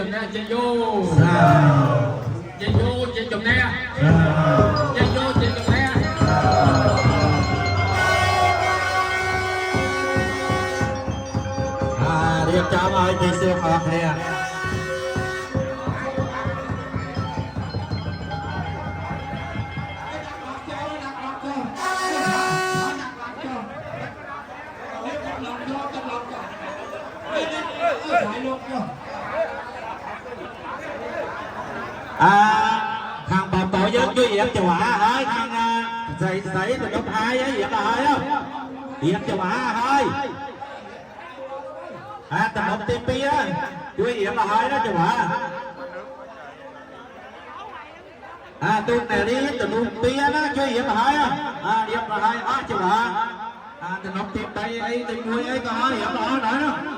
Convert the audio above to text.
chồng nè chạy vô chạy chồng nè chạy vô chạy chồng nèเรียกจ้ามาให้ตีเสื้อผ้าแพรthằng bà tổ dân chưa hiệp cho hả hai thằng dậy dậy từ cấp 2 á hiệp là hai á hiệp cho hả hai tầm một tim bia chưa hiệp là hai đó cho hả tuần này đi từ một bia đó chưa hiệp là hai á hiệp là hai cho hả từ một tim tay ấy tình người ấy có hai hiệp là hai nữa